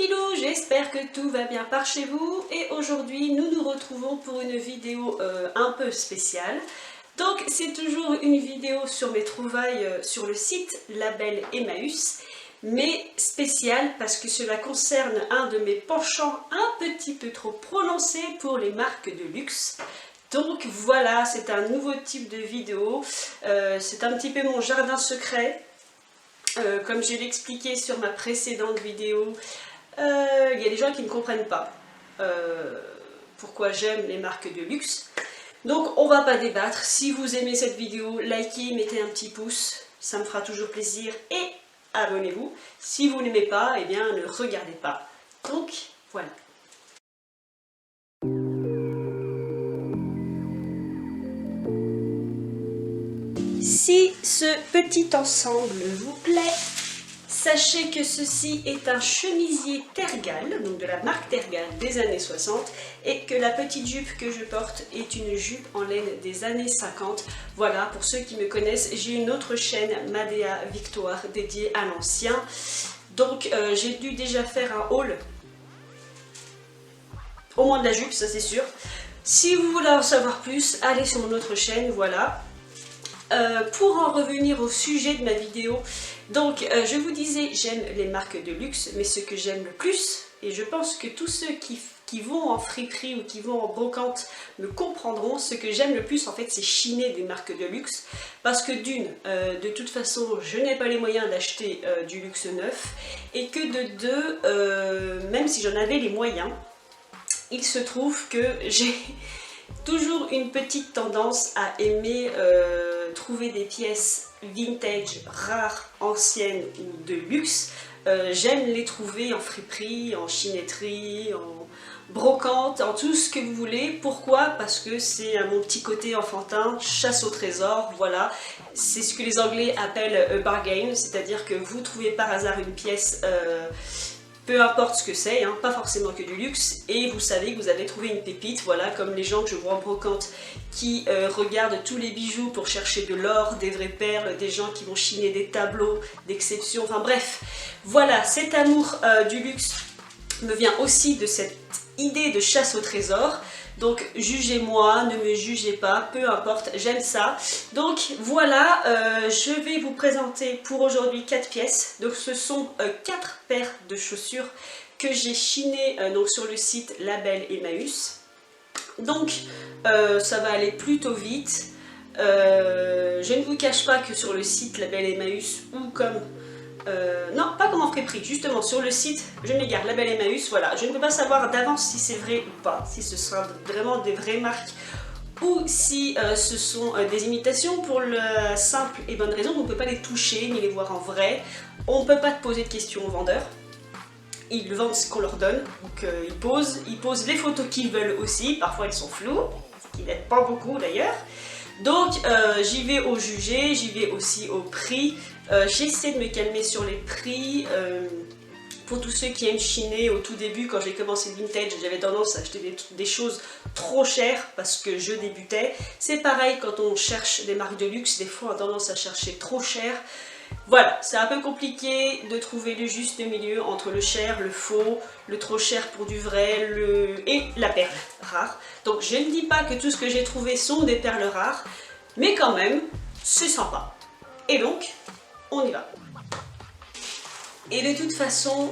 Tranquillou, j'espère que tout va bien par chez vous et aujourd'hui nous nous retrouvons pour une vidéo un peu spéciale. Donc c'est toujours une vidéo sur mes trouvailles sur le site Label Emmaüs, mais spéciale parce que cela concerne un de mes penchants un petit peu trop prononcés pour les marques de luxe. Donc voilà, c'est un nouveau type de vidéo, c'est un petit peu mon jardin secret. Comme je l'ai expliqué sur ma précédente vidéo, il y a des gens qui ne comprennent pas pourquoi j'aime les marques de luxe. Donc on va pas débattre. Si vous aimez cette vidéo, likez, mettez un petit pouce, ça me fera toujours plaisir. Et abonnez-vous. Si vous n'aimez pas, eh bien ne regardez pas. Donc voilà. Si ce petit ensemble vous plaît, sachez que ceci est un chemisier Tergal, donc de la marque Tergal des années 60, et que la petite jupe que je porte est une jupe en laine des années 50. Voilà, pour ceux qui me connaissent, j'ai une autre chaîne Madea Victoire dédiée à l'ancien. Donc j'ai dû déjà faire un haul, au moins de la jupe, ça c'est sûr. Si vous voulez en savoir plus, allez sur mon autre chaîne, voilà. Pour en revenir au sujet de ma vidéo, donc je vous disais, j'aime les marques de luxe, mais ce que j'aime le plus, et je pense que tous ceux qui vont en friperie ou qui vont en brocante me comprendront, ce que j'aime le plus en fait c'est chiner des marques de luxe, parce que d'une, de toute façon je n'ai pas les moyens d'acheter du luxe neuf, et que de deux, même si j'en avais les moyens, il se trouve que j'ai toujours une petite tendance à aimer trouver des pièces vintage, rares, anciennes ou de luxe. J'aime les trouver en friperie, en chinetterie, en brocante, en tout ce que vous voulez. Pourquoi? Parce que c'est mon petit côté enfantin, chasse au trésor, voilà. C'est ce que les Anglais appellent a bargain, c'est-à-dire que vous trouvez par hasard une pièce peu importe ce que c'est, hein, pas forcément que du luxe, et vous savez que vous avez trouvé une pépite, voilà, comme les gens que je vois en brocante qui regardent tous les bijoux pour chercher de l'or, des vraies perles, des gens qui vont chiner des tableaux d'exception, enfin bref, voilà, cet amour du luxe me vient aussi de cette idée de chasse au trésor. Donc jugez-moi, ne me jugez pas, peu importe, j'aime ça. Donc voilà, je vais vous présenter pour aujourd'hui 4 pièces. Donc ce sont 4 paires de chaussures que j'ai chinées donc sur le site Label Emmaüs. Donc ça va aller plutôt vite. Je ne vous cache pas que sur le site Label Emmaüs ou comme... non, pas comme en friperie, justement sur le site, je m'égare, Label Emmaüs, voilà. Je ne peux pas savoir d'avance si c'est vrai ou pas, si ce sera vraiment des vraies marques ou si ce sont des imitations, pour la simple et bonne raison qu'on ne peut pas les toucher ni les voir en vrai. On ne peut pas te poser de questions aux vendeurs. Ils vendent ce qu'on leur donne, donc ils posent les photos qu'ils veulent aussi, parfois elles sont floues, ce qui n'aide pas beaucoup d'ailleurs. Donc j'y vais au jugé, j'y vais aussi au prix. J'essaie de me calmer sur les prix. Pour tous ceux qui aiment chiner, au tout début, quand j'ai commencé le vintage, j'avais tendance à acheter des choses trop chères parce que je débutais. C'est pareil quand on cherche des marques de luxe, des fois on a tendance à chercher trop cher. Voilà, c'est un peu compliqué de trouver le juste milieu entre le cher, le faux, le trop cher pour du vrai, et la perle rare. Donc je ne dis pas que tout ce que j'ai trouvé sont des perles rares, mais quand même, c'est sympa. Et donc, on y va. Et de toute façon,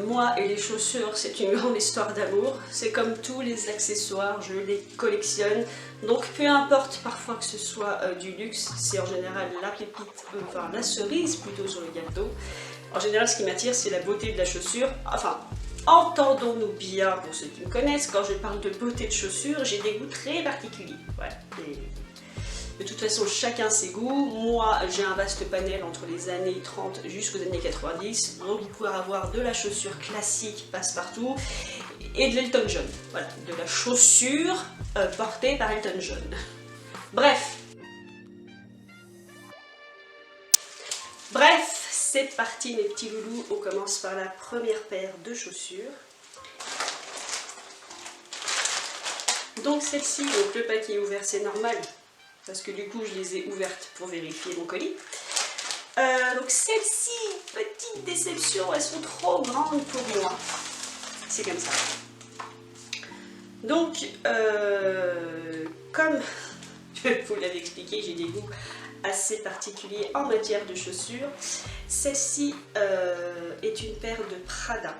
moi et les chaussures, c'est une grande histoire d'amour. C'est comme tous les accessoires, je les collectionne. Donc peu importe parfois que ce soit du luxe, c'est en général la pépite, enfin la cerise plutôt sur le gâteau. En général, ce qui m'attire, c'est la beauté de la chaussure. Enfin, entendons-nous bien pour ceux qui me connaissent, quand je parle de beauté de chaussures, j'ai des goûts très particuliers. Voilà. De toute façon, chacun ses goûts. Moi, j'ai un vaste panel entre les années 30 jusqu'aux années 90. Donc, vous pouvez avoir de la chaussure classique passe-partout et de l'Elton John. Voilà, de la chaussure portée par Elton John. Bref. C'est parti mes petits loulous. On commence par la première paire de chaussures. Donc celle-ci, donc le paquet est ouvert, c'est normal. Parce que du coup je les ai ouvertes pour vérifier mon colis. Donc celles-ci, petite déception, elles sont trop grandes pour moi. c'est comme ça. Donc, comme je vous l'avais expliqué, j'ai des goûts assez particuliers en matière de chaussures. Celle-ci est une paire de Prada.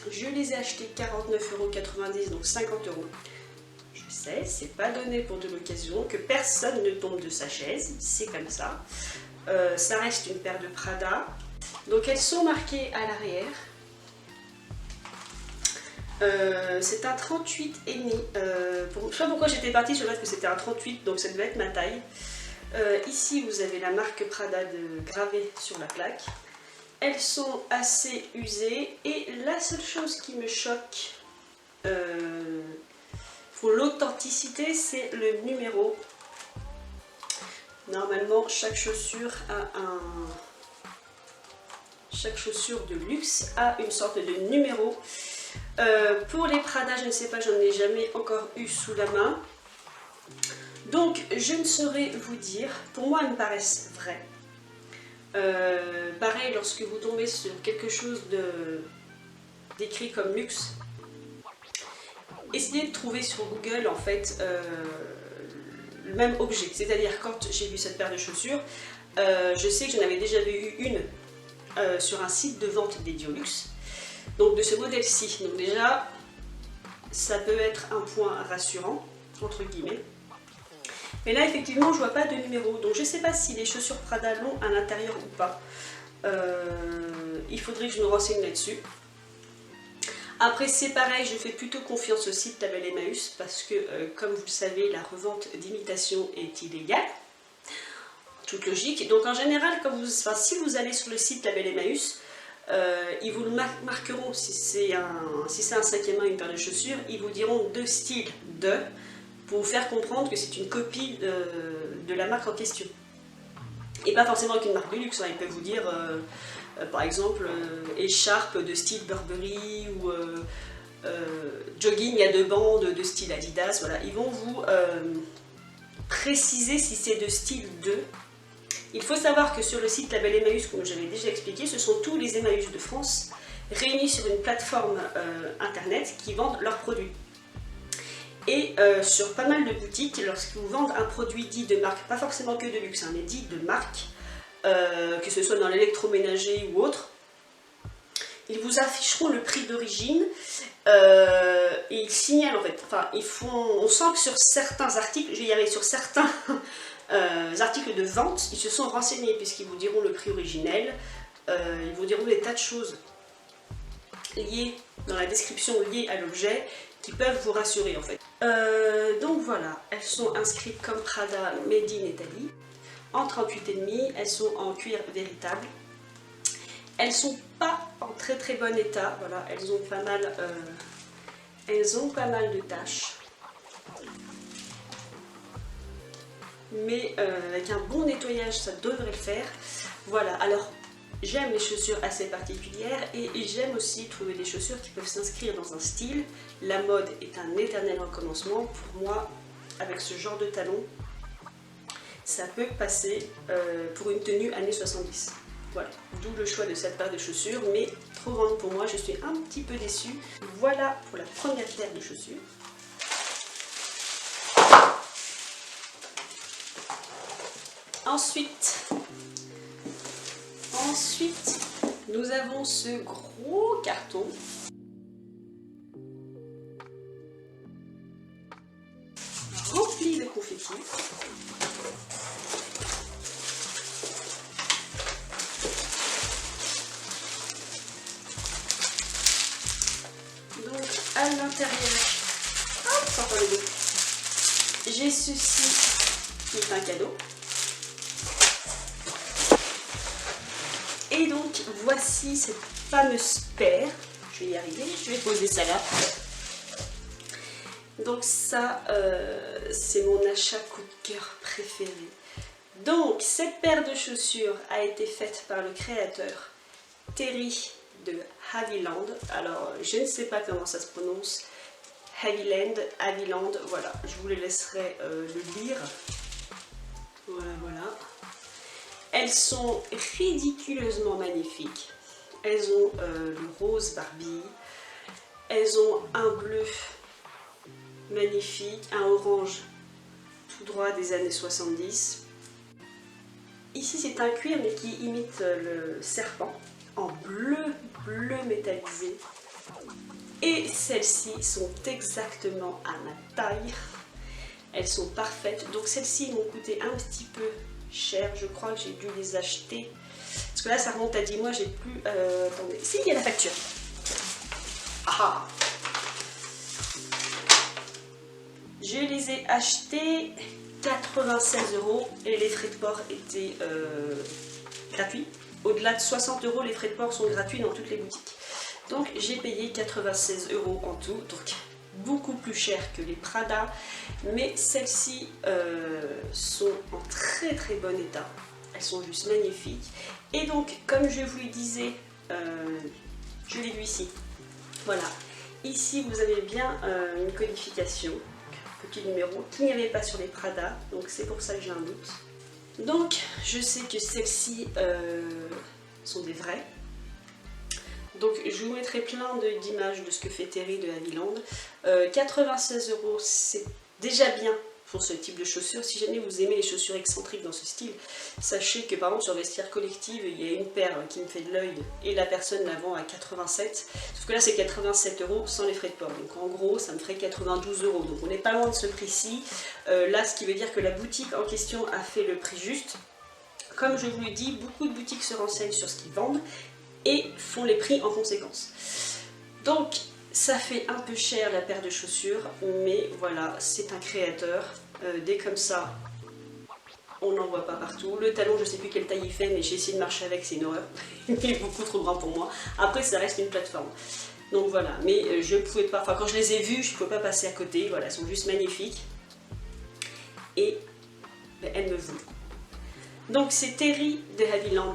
Je les ai achetées 49,90 €, donc 50 €. Je sais, c'est pas donné pour de l'occasion, que personne ne tombe de sa chaise, c'est comme ça. Ça reste une paire de Prada. Donc elles sont marquées à l'arrière. C'est un 38,5. Je sais pas pourquoi j'étais partie sur le fait que c'était un 38, donc ça devait être ma taille. Ici vous avez la marque Prada gravée sur la plaque. Elles sont assez usées et la seule chose qui me choque pour l'authenticité, c'est le numéro. Normalement chaque chaussure de luxe a une sorte de numéro. Pour les Prada, je ne sais pas, j'en ai jamais encore eu sous la main. Donc je ne saurais vous dire, pour moi elles me paraissent vraies. Pareil, lorsque vous tombez sur quelque chose d'écrit comme luxe, essayez de trouver sur Google en fait le même objet. C'est-à-dire quand j'ai vu cette paire de chaussures, je sais que j'en avais déjà vu une sur un site de vente dédié au luxe. Donc de ce modèle-ci. Donc déjà, ça peut être un point rassurant, entre guillemets. Mais là, effectivement, je vois pas de numéro. Donc je ne sais pas si les chaussures Prada l'ont à l'intérieur ou pas. Il faudrait que je me renseigne là-dessus. Après, c'est pareil, je fais plutôt confiance au site Label Emmaüs parce que, comme vous le savez, la revente d'imitation est illégale. Toute logique. Donc en général, si vous allez sur le site Label Emmaüs, ils vous le marqueront, si c'est un sac à main, une paire de chaussures, ils vous diront de style pour vous faire comprendre que c'est une copie de la marque en question. Et pas forcément qu'une marque de luxe, hein. Ils peuvent vous dire, par exemple, écharpe de style Burberry ou jogging à 2 bandes de style Adidas. Voilà. Ils vont vous préciser si c'est de style 2. Il faut savoir que sur le site Label Emmaüs, comme j'avais déjà expliqué, ce sont tous les Emmaüs de France réunis sur une plateforme internet qui vendent leurs produits. Et sur pas mal de boutiques, lorsqu'ils vous vendent un produit dit de marque, pas forcément que de luxe, hein, mais dit de marque, que ce soit dans l'électroménager ou autre, ils vous afficheront le prix d'origine et ils signalent en fait, enfin on sent que sur certains articles, je vais y arriver, sur certains articles de vente, ils se sont renseignés puisqu'ils vous diront le prix originel, ils vous diront des tas de choses liées dans la description liée à l'objet qui peuvent vous rassurer en fait. Donc voilà, elles sont inscrites comme Prada Made in Italy en 38,5, elles sont en cuir véritable. Elles sont pas en très très bon état, voilà, elles ont pas mal de taches. Mais avec un bon nettoyage, ça devrait le faire. Voilà, alors j'aime les chaussures assez particulières et j'aime aussi trouver des chaussures qui peuvent s'inscrire dans un style. La mode est un éternel recommencement. Pour moi, avec ce genre de talons, ça peut passer pour une tenue années 70. Voilà, d'où le choix de cette paire de chaussures, mais trop grande pour moi, je suis un petit peu déçue. Voilà pour la première paire de chaussures. Ensuite, nous avons ce gros carton. Rempli de confettis. Donc à l'intérieur, j'ai ceci qui est un cadeau. Et donc voici cette fameuse paire. Je vais y arriver, je vais poser ça là. Donc ça, c'est mon achat coup de cœur préféré. Donc cette paire de chaussures a été faite par le créateur Terry de Haviland. Alors je ne sais pas comment ça se prononce. Haviland, voilà. Je vous les laisserai le lire. Voilà, voilà. Elles sont ridiculeusement magnifiques. Elles ont le rose Barbie, Elles ont un bleu magnifique, un orange tout droit des années 70. Ici c'est un cuir mais qui imite le serpent en bleu métallisé. Et celles-ci sont exactement à ma taille. Elles sont parfaites. Donc celles-ci m'ont coûté un petit peu cher. Je crois que j'ai dû les acheter. Parce que là ça remonte à 10 mois, j'ai plus... attendez, si, il y a la facture. Ah! Je les ai achetées 96 € et les frais de port étaient gratuits. Au-delà de 60 €, les frais de port sont gratuits dans toutes les boutiques. Donc j'ai payé 96 € en tout, donc beaucoup plus cher que les Prada, mais celles-ci sont en très très bon état. Elles sont juste magnifiques. Et donc, comme je vous le disais, je l'ai lu ici. Voilà. Ici, vous avez bien une codification, petit numéro, qu'il n'y avait pas sur les Prada, donc c'est pour ça que j'ai un doute. Donc, je sais que celles-ci sont des vraies. Donc, je vous mettrai plein d'images de ce que fait Terry de Haviland. 96 €, c'est déjà bien pour ce type de chaussures. Si jamais vous aimez les chaussures excentriques dans ce style, sachez que par exemple sur Vestiaire Collective, il y a une paire qui me fait de l'œil et la personne la vend à 87. Sauf que là, c'est 87 € sans les frais de port. Donc en gros, ça me ferait 92 €. Donc on n'est pas loin de ce prix-ci. Là, ce qui veut dire que la boutique en question a fait le prix juste. Comme je vous le dis, beaucoup de boutiques se renseignent sur ce qu'ils vendent et font les prix en conséquence. Donc, ça fait un peu cher la paire de chaussures, mais voilà, c'est un créateur. Dès comme ça, on n'en voit pas partout. Le talon, je ne sais plus quelle taille il fait, mais j'ai essayé de marcher avec, c'est une horreur. Il est beaucoup trop grand pour moi. Après, ça reste une plateforme. Donc voilà, mais je pouvais pas, enfin quand je les ai vues, je ne pouvais pas passer à côté. Voilà, elles sont juste magnifiques. Et ben, elles me vont. Donc c'est Terry de Haviland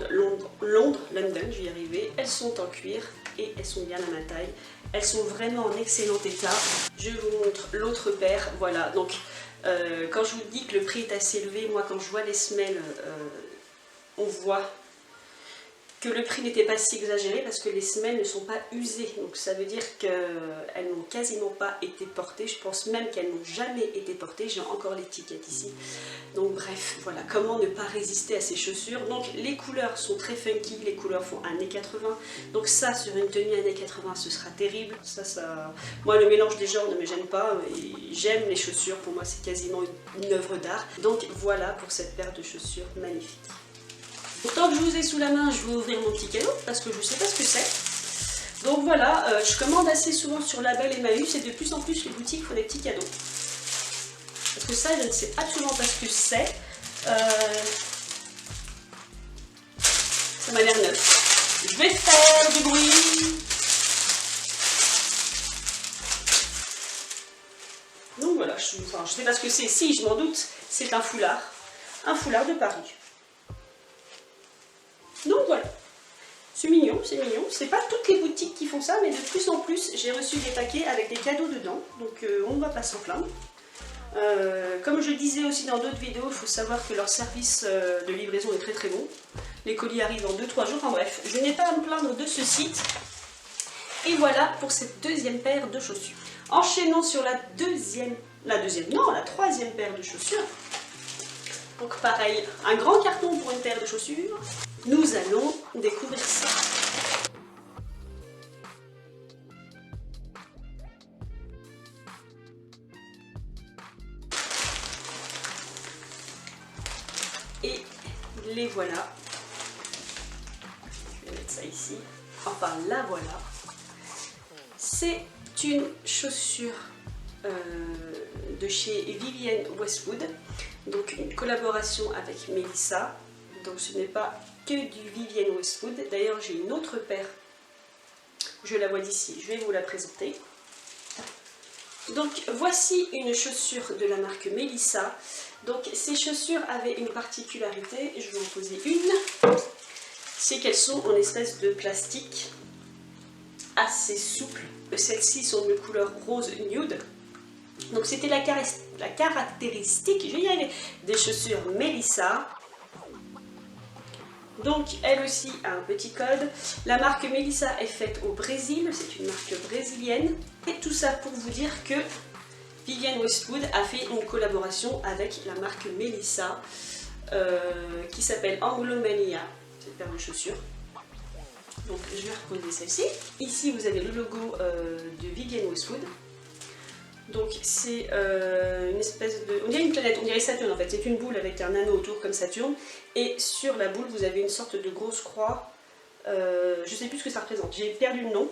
London, je vais y arriver. Elles sont en cuir et elles sont bien à ma taille. Elles sont vraiment en excellent état. Je vous montre l'autre paire. Voilà, donc quand je vous dis que le prix est assez élevé, moi quand je vois les semelles, on voit que le prix n'était pas si exagéré parce que les semelles ne sont pas usées. Donc ça veut dire qu'elles n'ont quasiment pas été portées. Je pense même qu'elles n'ont jamais été portées. J'ai encore l'étiquette ici. Donc bref, voilà, comment ne pas résister à ces chaussures. Donc les couleurs sont très funky, les couleurs font années 80. Donc ça, sur une tenue années 80, ce sera terrible. Ça... Moi, le mélange des genres ne me gêne pas. J'aime les chaussures, pour moi c'est quasiment une œuvre d'art. Donc voilà pour cette paire de chaussures magnifique. Tant que je vous ai sous la main, je vais ouvrir mon petit cadeau parce que je ne sais pas ce que c'est. Donc voilà, je commande assez souvent sur Label Emmaüs et de plus en plus les boutiques font des petits cadeaux. Parce que ça, je ne sais absolument pas ce que c'est. Ça m'a l'air neuf. Je vais faire du bruit. Donc voilà, je ne sais pas ce que c'est. Si, je m'en doute, c'est un foulard. Un foulard de Paris. Donc voilà, c'est mignon, c'est mignon. C'est pas toutes les boutiques qui font ça, mais de plus en plus, j'ai reçu des paquets avec des cadeaux dedans. Donc on ne va pas s'en plaindre. Comme je disais aussi dans d'autres vidéos, il faut savoir que leur service de livraison est très très bon. Les colis arrivent en 2-3 jours. Enfin bref, je n'ai pas à me plaindre de ce site. Et voilà pour cette deuxième paire de chaussures. Enchaînons sur la troisième paire de chaussures. Donc pareil, un grand carton pour une paire de chaussures. Nous allons découvrir ça. Et les voilà. Je vais mettre ça ici. Enfin, la voilà. C'est une chaussure de chez Vivienne Westwood. Donc une collaboration avec Melissa. Donc ce n'est pas que du Vivienne Westwood. D'ailleurs j'ai une autre paire. Je la vois d'ici. Je vais vous la présenter. Donc voici une chaussure de la marque Melissa. Donc ces chaussures avaient une particularité. Je vais en poser une. C'est qu'elles sont en espèce de plastique assez souple. Celles-ci sont de couleur rose nude. Donc c'était la caractéristique, je vais y arriver, des chaussures Melissa. Donc elle aussi a un petit code. La marque Melissa est faite au Brésil, c'est une marque brésilienne. Et tout ça pour vous dire que Vivienne Westwood a fait une collaboration avec la marque Melissa qui s'appelle Anglomania, cette paire de chaussures. Donc je vais reposer celle-ci. Ici vous avez le logo de Vivienne Westwood. Donc c'est une espèce de... on dirait une planète, on dirait Saturne en fait. C'est une boule avec un anneau autour comme Saturne. Et sur la boule vous avez une sorte de grosse croix. Je ne sais plus ce que ça représente, j'ai perdu le nom.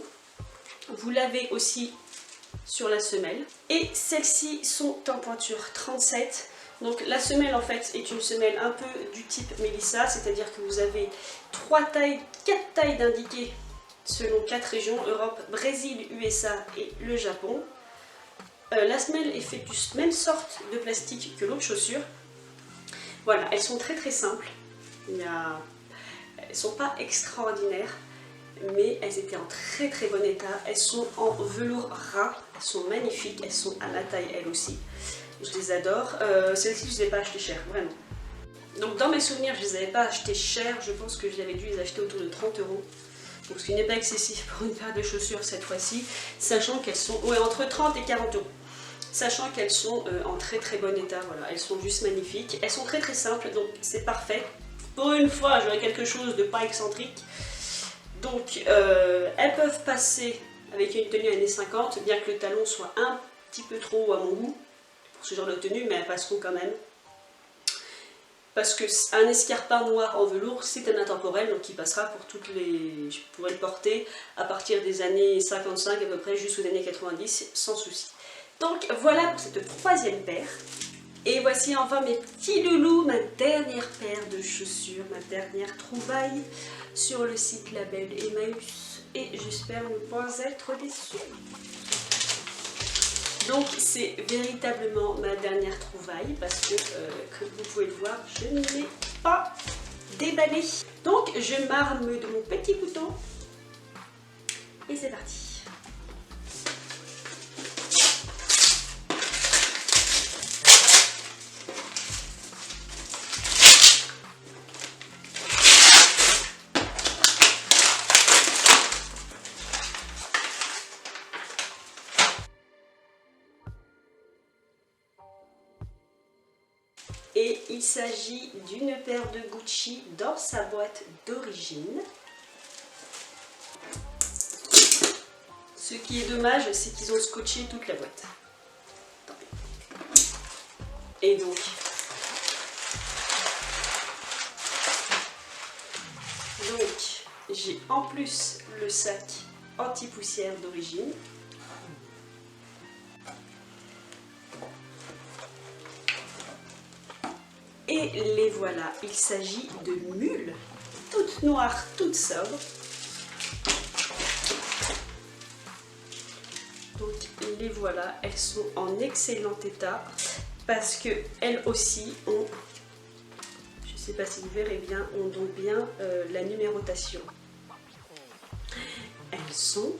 Vous l'avez aussi sur la semelle. Et celles-ci sont en pointure 37. Donc la semelle en fait est une semelle un peu du type Melissa, c'est-à-dire que vous avez 4 tailles d'indiquées selon 4 régions, Europe, Brésil, USA et le Japon. La semelle est faite de même sorte de plastique que l'autre chaussure. Voilà, elles sont très très simples. Elles ne sont pas extraordinaires, mais elles étaient en très très bon état. Elles sont en velours ras, elles sont magnifiques, elles sont à ma taille elles aussi. Je les adore. Celles-ci, je ne les ai pas achetées cher, vraiment. Donc dans mes souvenirs, je ne les avais pas achetées cher. Je pense que j'avais dû les acheter autour de 30 €. Donc ce qui n'est pas excessif pour une paire de chaussures cette fois-ci, sachant qu'elles sont entre 30 et 40 €. Sachant qu'elles sont en très très bon état, voilà, elles sont juste magnifiques. Elles sont très très simples, donc c'est parfait. Pour une fois, j'aurais quelque chose de pas excentrique. Donc elles peuvent passer avec une tenue années 50, bien que le talon soit un petit peu trop haut à mon goût pour ce genre de tenue, mais elles passeront quand même. Parce qu'un escarpin noir en velours, c'est un intemporel, donc il passera pour toutes les... Je pourrais le porter à partir des années 55 à peu près jusqu'aux années 90, sans souci. Donc voilà pour cette troisième paire. Et voici enfin mes petits loulous, ma dernière paire de chaussures, ma dernière trouvaille sur le site label Emmaüs. Et j'espère ne pas être déçue. Donc c'est véritablement ma dernière trouvaille parce que, comme vous pouvez le voir, je ne l'ai pas déballée. Donc je m'arme de mon petit couteau et c'est parti. Et il s'agit d'une paire de Gucci dans sa boîte d'origine. Ce qui est dommage, c'est qu'ils ont scotché toute la boîte. Et donc, j'ai en plus le sac anti-poussière d'origine. Et les voilà, il s'agit de mules, toutes noires, toutes sobres. Donc les voilà, elles sont en excellent état parce que elles aussi ont, je ne sais pas si vous verrez bien, ont donc bien la numérotation. Elles sont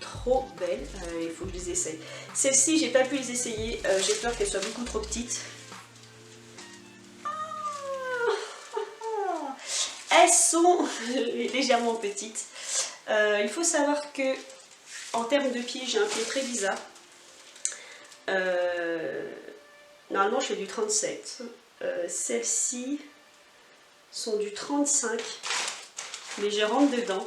trop belles, il faut que je les essaye. Celles-ci, j'ai pas pu les essayer, j'ai peur qu'elles soient beaucoup trop petites. Elles sont légèrement petites. Il faut savoir que en termes de pied, j'ai un pied très bizarre. Normalement, je fais du 37. Celles-ci sont du 35. Mais je rentre dedans.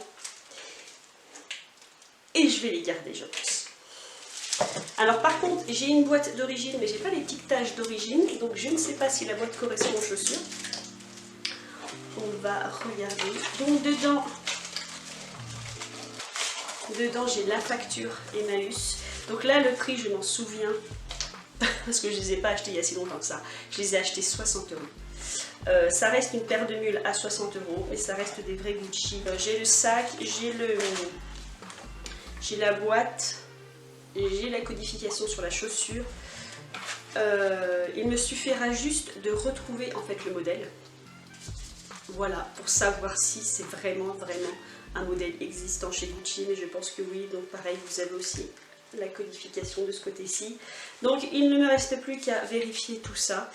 Et je vais les garder, je pense. Alors par contre, j'ai une boîte d'origine, mais j'ai pas les tiquetages d'origine. Donc je ne sais pas si la boîte correspond aux chaussures. On va regarder. Donc dedans j'ai la facture Emmaüs. Donc là le prix je m'en souviens parce que je ne les ai pas achetés il y a si longtemps que ça. Je les ai achetés 60 €. Ça reste une paire de mules à 60 €, mais ça reste des vrais Gucci. J'ai le sac, j'ai la boîte, j'ai la codification sur la chaussure. Il me suffira juste de retrouver en fait le modèle. Voilà, pour savoir si c'est vraiment un modèle existant chez Gucci, mais je pense que oui. Donc pareil, vous avez aussi la codification de ce côté-ci. Donc il ne me reste plus qu'à vérifier tout ça.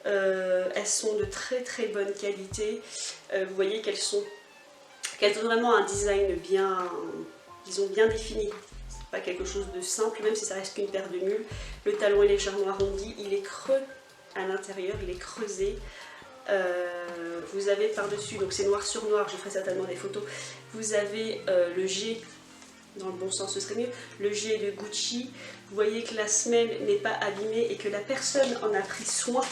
Elles sont de très très bonne qualité. Vous voyez qu'elles ont vraiment un design bien, disons, bien défini. C'est pas quelque chose de simple, même si ça reste qu'une paire de mules. Le talon est légèrement arrondi, il est creux à l'intérieur, il est creusé. Vous avez par-dessus, donc c'est noir sur noir, je ferai certainement des photos. Vous avez le G, dans le bon sens ce serait mieux, le G de Gucci. Vous voyez que la semelle n'est pas abîmée et que la personne en a pris soin.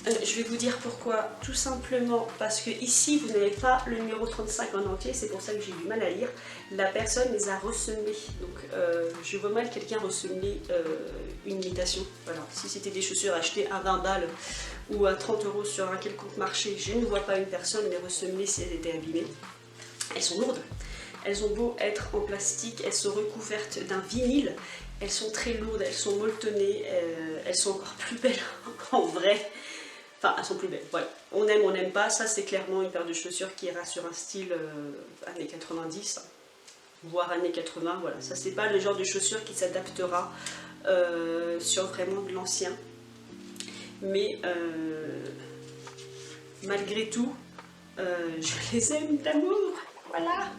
Je vais vous dire pourquoi, tout simplement parce que ici vous n'avez pas le numéro 35 en entier, c'est pour ça que j'ai du mal à lire. La personne les a ressemés, donc je vois mal quelqu'un ressemer une imitation. Voilà. Si c'était des chaussures achetées à 20 balles ou à 30 € sur un quelconque marché, je ne vois pas une personne les ressemer si elles étaient abîmées. Elles sont lourdes, elles ont beau être en plastique, elles sont recouvertes d'un vinyle, elles sont très lourdes, elles sont molletonnées, elles sont encore plus belles en vrai. Enfin, elles sont plus belles, voilà. On aime, on n'aime pas. Ça, c'est clairement une paire de chaussures qui ira sur un style années 90, voire années 80, voilà. Ça, c'est pas le genre de chaussures qui s'adaptera sur vraiment de l'ancien. Mais malgré tout, je les aime d'amour, voilà.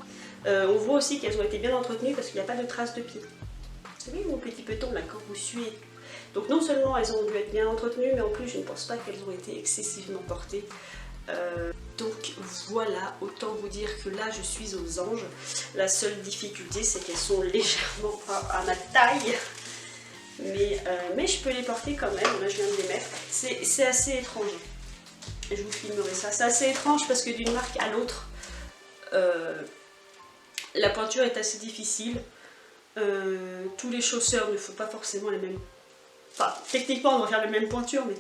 On voit aussi qu'elles ont été bien entretenues parce qu'il n'y a pas de traces de pied. Vous savez, mon petit peton, là, quand vous suez. Donc non seulement elles ont dû être bien entretenues, mais en plus je ne pense pas qu'elles ont été excessivement portées. Donc voilà, autant vous dire que là je suis aux anges. La seule difficulté c'est qu'elles sont légèrement à ma taille. Mais je peux les porter quand même, là je viens de les mettre. C'est assez étrange. Je vous filmerai ça. C'est assez étrange parce que d'une marque à l'autre, la pointure est assez difficile. Tous les chausseurs ne font pas forcément les mêmes. Enfin, techniquement, on va faire la même pointure, mais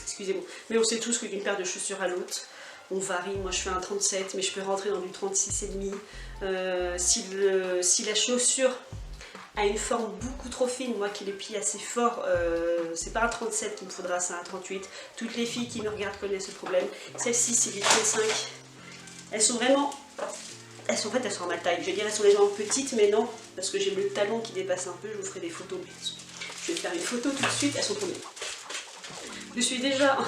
excusez-moi. Mais on sait tous que d'une paire de chaussures à l'autre, on varie. Moi, je fais un 37, mais je peux rentrer dans du 36,5. Si la chaussure a une forme beaucoup trop fine, moi qui ai les pieds assez forts, c'est pas un 37 qu'il me faudra, c'est un 38. Toutes les filles qui me regardent connaissent ce problème. Celle-ci, c'est du 35. Elles sont vraiment... elles sont en ma taille. Je vais dire elles sont légèrement petites, mais non, parce que j'ai le talon qui dépasse un peu. Je vous ferai des photos, mais je vais faire une photo tout de suite, elles sont tombées. Je suis déjà en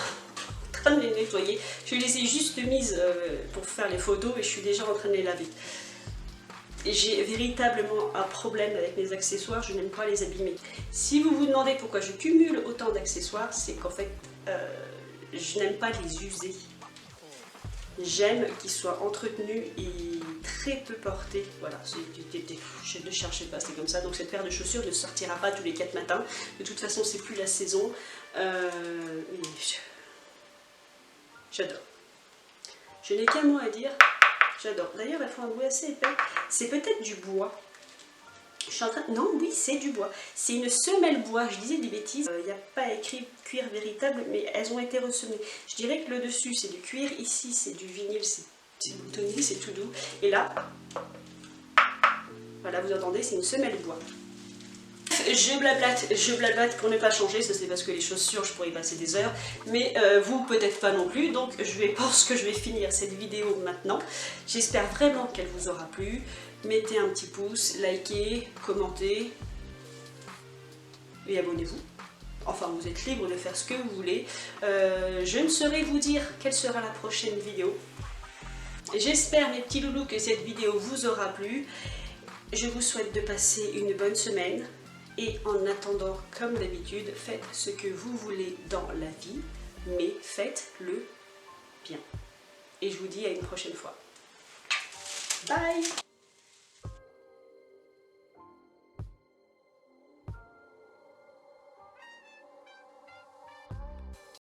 train de les nettoyer. Je les ai juste mises pour faire les photos et je suis déjà en train de les laver. J'ai véritablement un problème avec mes accessoires, je n'aime pas les abîmer. Si vous vous demandez pourquoi je cumule autant d'accessoires, c'est qu'en fait, je n'aime pas les user. J'aime qu'ils soient entretenus et très peu portés. Voilà, je ne cherchais pas, c'est comme ça. Donc cette paire de chaussures ne sortira pas tous les 4 matins. De toute façon, c'est plus la saison. J'adore. Je n'ai qu'un mot à dire. J'adore. D'ailleurs, elles font un bruit assez épais. C'est peut-être du bois. Je suis en train... Non, oui, c'est du bois. C'est une semelle bois. Je disais des bêtises. Il n'y a pas écrit cuir véritable, mais elles ont été ressemées. Je dirais que le dessus, c'est du cuir. Ici, c'est du vinyle. C'est boutonné, c'est tout doux. Et là, voilà, vous entendez, c'est une semelle bois. Je blablate pour ne pas changer, ça c'est parce que les chaussures je pourrais y passer des heures, mais vous peut-être pas non plus, donc pense que je vais finir cette vidéo maintenant. J'espère vraiment qu'elle vous aura plu. Mettez un petit pouce, likez, commentez et abonnez-vous. Enfin, vous êtes libre de faire ce que vous voulez. Je ne saurais vous dire quelle sera la prochaine vidéo. J'espère mes petits loulous que cette vidéo vous aura plu. Je vous souhaite de passer une bonne semaine. Et en attendant, comme d'habitude, faites ce que vous voulez dans la vie, mais faites-le bien. Et je vous dis à une prochaine fois. Bye!